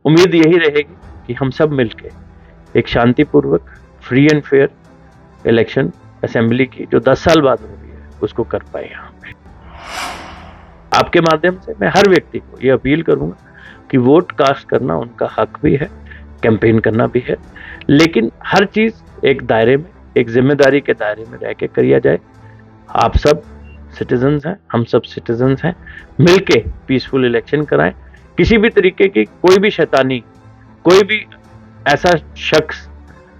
उम्मीद यही रहेगी कि हम सब मिलके एक शांतिपूर्वक free and fair election assembly की जो 10 साल बाद हो रही है उसको कर पाए। यहाँ पे आपके माध्यम से मैं हर व्यक्ति को ये अपील करूंगा कि वोट कास्ट करना उनका हक भी है, कैंपेन करना भी है, लेकिन हर चीज एक दायरे में, एक जिम्मेदारी के दायरे में रह के करिया जाए। आप सब सिटीजन्स हैं, हम सब सिटीजन्स हैं, मिलके पीसफुल इलेक्शन कराएं। किसी भी तरीके की कोई भी शैतानी, कोई भी ऐसा शख्स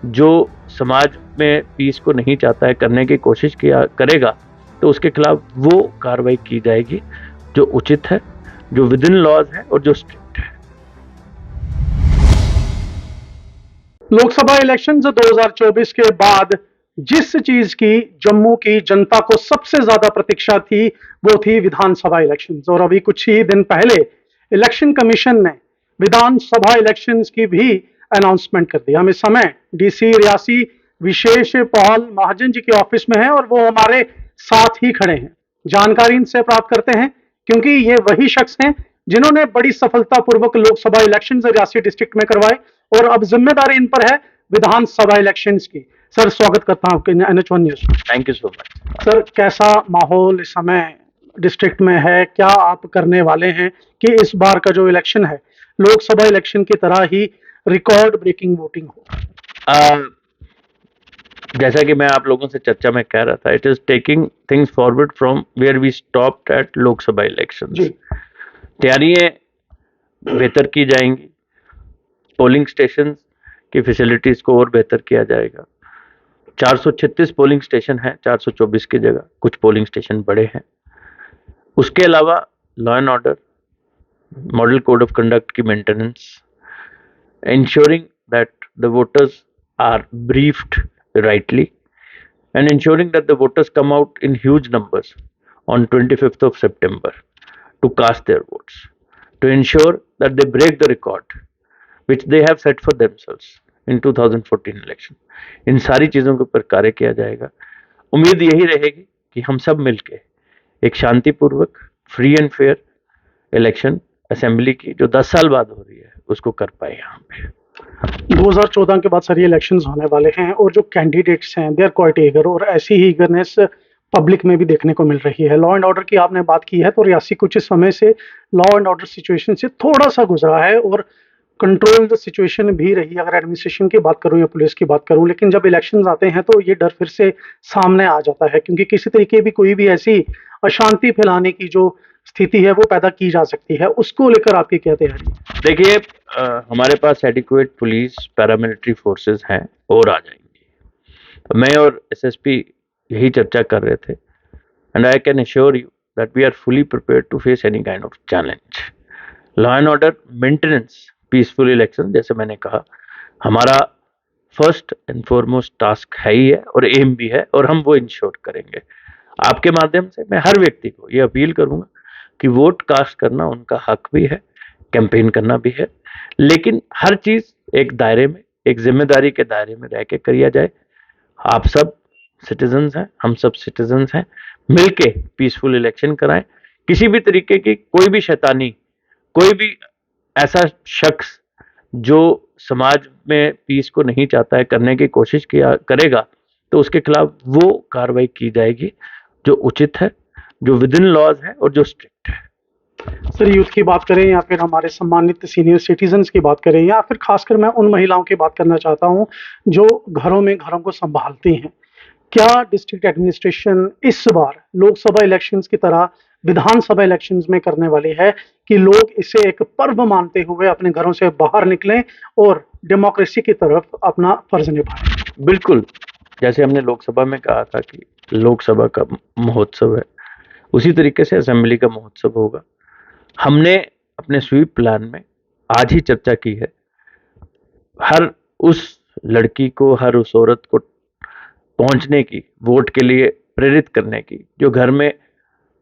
जो समाज में पीस को नहीं चाहता है करने की कोशिश किया करेगा तो उसके खिलाफ वो कार्रवाई की जाएगी जो उचित है, जो विद इन लॉज है और जो स्ट्रिक्ट है। लोकसभा इलेक्शन 2024 के बाद जिस चीज की जम्मू की जनता को सबसे ज्यादा प्रतीक्षा थी वो थी विधानसभा इलेक्शंस। और अभी कुछ ही दिन पहले इलेक्शन कमीशन ने विधानसभा इलेक्शंस की भी अनाउंसमेंट कर दी। हम इस समय डीसी रियासी विशेष पहल महाजन जी के ऑफिस में हैं और वो हमारे साथ ही खड़े हैं। जानकारी इनसे प्राप्त करते हैं क्योंकि ये वही शख्स हैं जिन्होंने बड़ी सफलतापूर्वक लोकसभा इलेक्शंस रियासी डिस्ट्रिक्ट में करवाए और अब जिम्मेदारी इन पर है विधानसभा इलेक्शंस की। सर, स्वागत करता हूं आपके NH1 news. Thank you so much. Sir, कैसा माहौल इस समय डिस्ट्रिक्ट में है? क्या आप करने वाले हैं कि इस बार का जो इलेक्शन है लोकसभा इलेक्शन की तरह ही रिकॉर्ड ब्रेकिंग वोटिंग हो? जैसा कि मैं आप लोगों से चर्चा में कह रहा था, it is taking things forward from where we stopped at Lok Sabha elections. तैयारियां बेहतर की जाएंगी, पोलिंग स्टेशन की फैसिलिटीज को और बेहतर किया जाएगा। 436 पोलिंग स्टेशन है 424 की जगह, कुछ पोलिंग स्टेशन बड़े हैं। उसके अलावा law and order, model code of conduct की maintenance, ensuring that the voters are briefed rightly and ensuring that the voters come out in huge numbers on 25th of September to cast their votes, to ensure that they break the record which they have set for themselves in 2014 election। इन सारी चीज़ों के ऊपर कार्य किया जाएगा। उम्मीद यही रहेगी कि हम सब मिलके एक शांतिपूर्वक free and fair election assembly की जो 10 साल बाद हो रही है उसको कर पाए। यहाँ पे 2014 के बाद सारे इलेक्शंस होने वाले हैं और जो कैंडिडेट्स हैं दे आर क्वाइट ईगर और ऐसी ही ईगरनेस पब्लिक में भी देखने को मिल रही है। लॉ एंड ऑर्डर की आपने बात की है तो रियासी कुछ समय से लॉ एंड ऑर्डर सिचुएशन से थोड़ा सा गुजरा है और कंट्रोल सिचुएशन भी रही, अगर एडमिनिस्ट्रेशन की बात करूं या पुलिस की बात करूं। लेकिन जब इलेक्शंस आते हैं तो ये डर फिर से सामने आ जाता है क्योंकि किसी तरीके भी कोई भी ऐसी अशांति फैलाने की जो स्थिति है वो पैदा की जा सकती है। उसको लेकर आपकी क्या तैयारी है? देखिए, हमारे पास एडिक्वेट पुलिस पैरामिलिट्री फोर्सेस हैं और आ जाएंगी। मैं और SSP यही चर्चा कर रहे थे and I can assure you that we are fully prepared to face any kind of challenge. Law and order maintenance, peaceful election, जैसे मैंने कहा, हमारा फर्स्ट एंड फॉरमोस्ट टास्क है ही है और एम भी है और हम वो इंश्योर करेंगे। आपके माध्यम से मैं हर व्यक्ति को ये अपील करूंगा कि वोट कास्ट करना उनका हक भी है, कैंपेन करना भी है, लेकिन हर चीज एक दायरे में, एक जिम्मेदारी के दायरे में रह के करिया जाए। आप सब सिटीजन्स हैं, हम सब सिटीजन्स हैं, मिलके पीसफुल इलेक्शन कराएं। किसी भी तरीके की कोई भी शैतानी, कोई भी ऐसा शख्स जो समाज में पीस को नहीं चाहता है करने की कोशिश किया करेगा तो उसके खिलाफ वो कार्रवाई की जाएगी जो उचित है, जो विद इन लॉज है और जो स्ट्रिक्ट है। सर, यूथ की बात करें या फिर हमारे सम्मानित सीनियर सिटीजन्स की बात करें या फिर खासकर मैं उन महिलाओं की बात करना चाहता हूं जो घरों को संभालती हैं, क्या डिस्ट्रिक्ट एडमिनिस्ट्रेशन इस बार लोकसभा इलेक्शंस की तरह विधानसभा इलेक्शंस में करने वाली है कि लोग इसे एक पर्व मानते हुए अपने घरों से बाहर निकलें और डेमोक्रेसी की तरफ अपना फर्ज निभाएं? बिल्कुल, जैसे हमने लोकसभा में कहा था कि लोकसभा का महोत्सव है, उसी तरीके से असेंबली का महोत्सव होगा। हमने अपने स्वीप प्लान में आज ही चर्चा की है, हर उस लड़की को, हर उस औरत को पहुंचने की, वोट के लिए प्रेरित करने की, जो घर में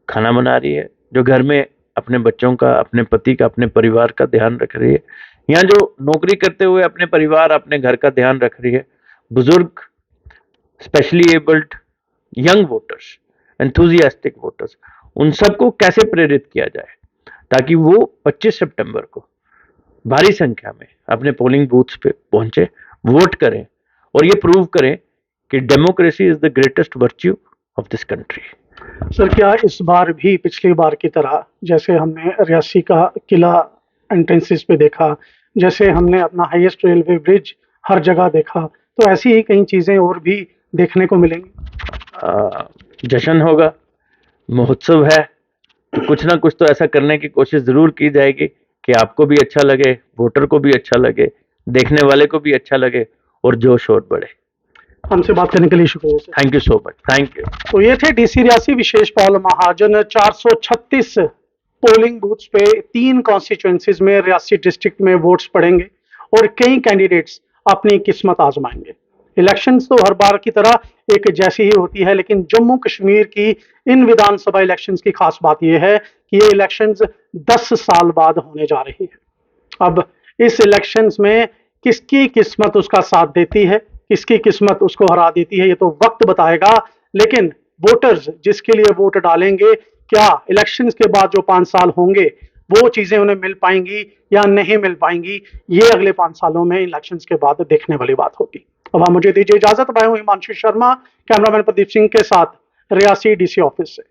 खाना बना रही है, जो घर में अपने बच्चों का, अपने पति का, अपने परिवार का ध्यान रख रही है, या जो नौकरी करते हुए अपने परिवार, अपने घर का ध्यान रख रही है, बुजुर्ग, specially abled, young voters, enthusiastic voters, उन सबको कैसे प्रेरित किया जाए ताकि वो 25 सितंबर को भारी संख्या में अपने पोलिंग बूथ्स पे पहुंचे, वोट करें और ये प्रूव करें कि democracy is the greatest virtue of this country. Sir, क्या इस बार भी पिछली बार की तरह, जैसे हमने रियासी का किला एंट्रेंसेस पे देखा, जैसे हमने अपना हाईएस्ट रेलवे ब्रिज हर जगह देखा, तो ऐसी ही कई चीजें और भी देखने को मिलेंगी? जश्न होगा, महोत्सव है, तो कुछ ना कुछ तो ऐसा करने की कोशिश जरूर की जाएगी कि आपको भी अच्छा लगे, वोटर को भी अच्छा लगे, देखने वाले को भी अच्छा लगे और जोश और बढ़े। हमसे बात करने के लिए शुक्रिया sir. Thank you so much, thank you. तो ये थे डीसी रियासी विशेष पॉल महाजन। 436 पोलिंग बूथ्स पे 3 कॉन्स्टिट्यूएंसीज में रियासी डिस्ट्रिक्ट में वोट्स पड़ेंगे और कई कैंडिडेट्स अपनी किस्मत आजमाएंगे। इलेक्शंस तो हर बार की तरह एक जैसी ही होती है, लेकिन जम्मू कश्मीर की इन विधानसभा इलेक्शंस की खास बात यह है कि ये इलेक्शंस 10 साल बाद होने जा रही है। अब इस इलेक्शंस में किसकी किस्मत उसका साथ देती है, किसकी किस्मत उसको हरा देती है, ये तो वक्त बताएगा। लेकिन वोटर्स जिसके लिए वोट डालेंगे, क्या इलेक्शंस के बाद जो 5 साल होंगे वो चीजें उन्हें मिल पाएंगी या नहीं मिल पाएंगी, ये अगले 5 सालों में इलेक्शंस के बाद देखने वाली बात होगी। अब आप मुझे दीजिए इजाजत। मैं हूं हिमांशु शर्मा, कैमरामैन प्रदीप सिंह के साथ रियासी डीसी ऑफिस से।